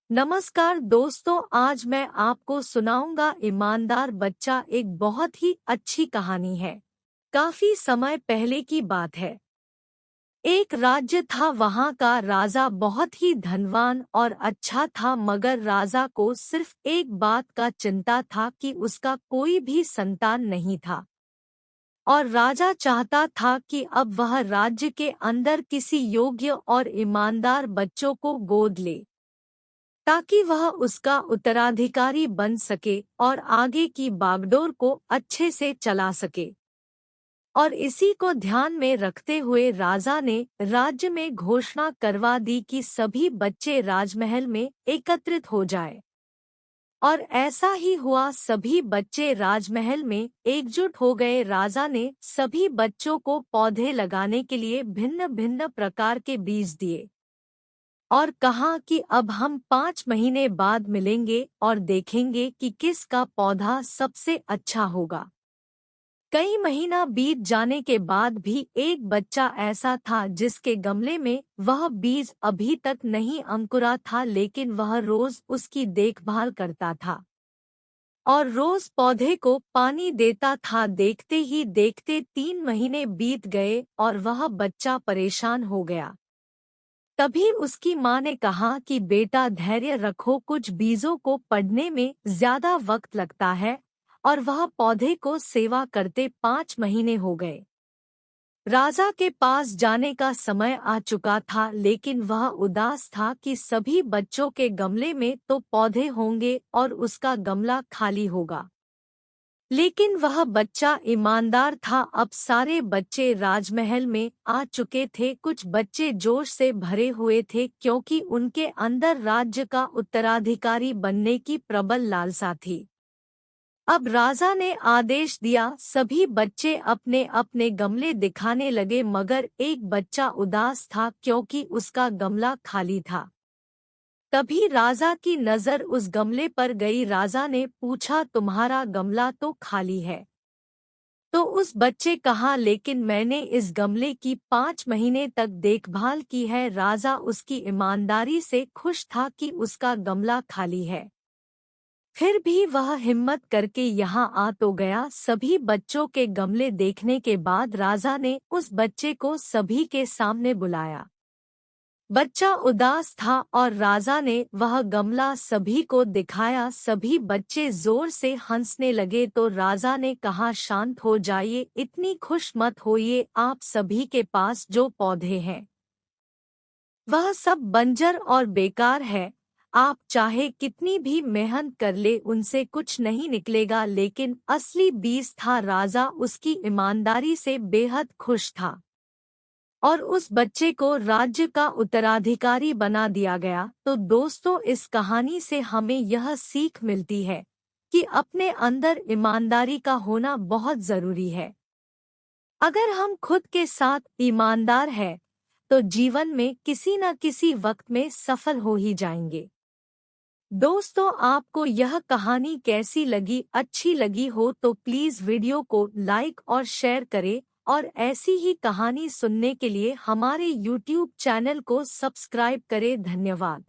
नमस्कार दोस्तों, आज मैं आपको सुनाऊंगा ईमानदार बच्चा। एक बहुत ही अच्छी कहानी है। काफी समय पहले की बात है। एक राज्य था, वहाँ का राजा बहुत ही धनवान और अच्छा था, मगर राजा को सिर्फ एक बात का चिंता था कि उसका कोई भी संतान नहीं था। और राजा चाहता था कि अब वह राज्य के अंदर किसी योग्य और ईमानदार बच्चों को गोद ले, ताकि वह उसका उत्तराधिकारी बन सके और आगे की बागडोर को अच्छे से चला सके। और इसी को ध्यान में रखते हुए राजा ने राज्य में घोषणा करवा दी कि सभी बच्चे राजमहल में एकत्रित हो जाए। और ऐसा ही हुआ, सभी बच्चे राजमहल में एकजुट हो गए। राजा ने सभी बच्चों को पौधे लगाने के लिए भिन्न भिन्न प्रकार के बीज दिए और कहा कि अब हम 5 महीने बाद मिलेंगे और देखेंगे कि किसका पौधा सबसे अच्छा होगा। कई महीना बीत जाने के बाद भी एक बच्चा ऐसा था जिसके गमले में वह बीज अभी तक नहीं अंकुरा था, लेकिन वह रोज उसकी देखभाल करता था और रोज पौधे को पानी देता था। देखते ही देखते 3 महीने बीत गए और वह बच्चा परेशान हो गया। तभी उसकी माँ ने कहा कि बेटा, धैर्य रखो, कुछ बीजों को पड़ने में ज्यादा वक्त लगता है। और वह पौधे को सेवा करते 5 महीने हो गए। राजा के पास जाने का समय आ चुका था, लेकिन वह उदास था कि सभी बच्चों के गमले में तो पौधे होंगे और उसका गमला खाली होगा। लेकिन वह बच्चा ईमानदार था। अब सारे बच्चे राजमहल में आ चुके थे। कुछ बच्चे जोश से भरे हुए थे क्योंकि उनके अंदर राज्य का उत्तराधिकारी बनने की प्रबल लालसा थी। अब राजा ने आदेश दिया, सभी बच्चे अपने अपने गमले दिखाने लगे, मगर एक बच्चा उदास था क्योंकि उसका गमला खाली था। तभी राजा की नजर उस गमले पर गई। राजा ने पूछा, तुम्हारा गमला तो खाली है? तो उस बच्चे कहा, लेकिन मैंने इस गमले की 5 महीने तक देखभाल की है। राजा उसकी ईमानदारी से खुश था कि उसका गमला खाली है। फिर भी वह हिम्मत करके यहाँ आ तो गया। सभी बच्चों के गमले देखने के बाद राजा ने उस बच्चे को सभी के सामने बुलाया। बच्चा उदास था और राजा ने वह गमला सभी को दिखाया। सभी बच्चे जोर से हंसने लगे तो राजा ने कहा, शांत हो जाइए, इतनी खुश मत होइए। आप सभी के पास जो पौधे हैं वह सब बंजर और बेकार है। आप चाहे कितनी भी मेहनत कर ले, उनसे कुछ नहीं निकलेगा। लेकिन असली बीज था। राजा उसकी ईमानदारी से बेहद खुश था और उस बच्चे को राज्य का उत्तराधिकारी बना दिया गया। तो दोस्तों, इस कहानी से हमें यह सीख मिलती है कि अपने अंदर ईमानदारी का होना बहुत जरूरी है। अगर हम खुद के साथ ईमानदार हैं, तो जीवन में किसी न किसी वक्त में सफल हो ही जाएंगे। दोस्तों, आपको यह कहानी कैसी लगी? अच्छी लगी हो तो प्लीज वीडियो को लाइक और शेयर करें और ऐसी ही कहानी सुनने के लिए हमारे YouTube चैनल को सब्सक्राइब करें। धन्यवाद।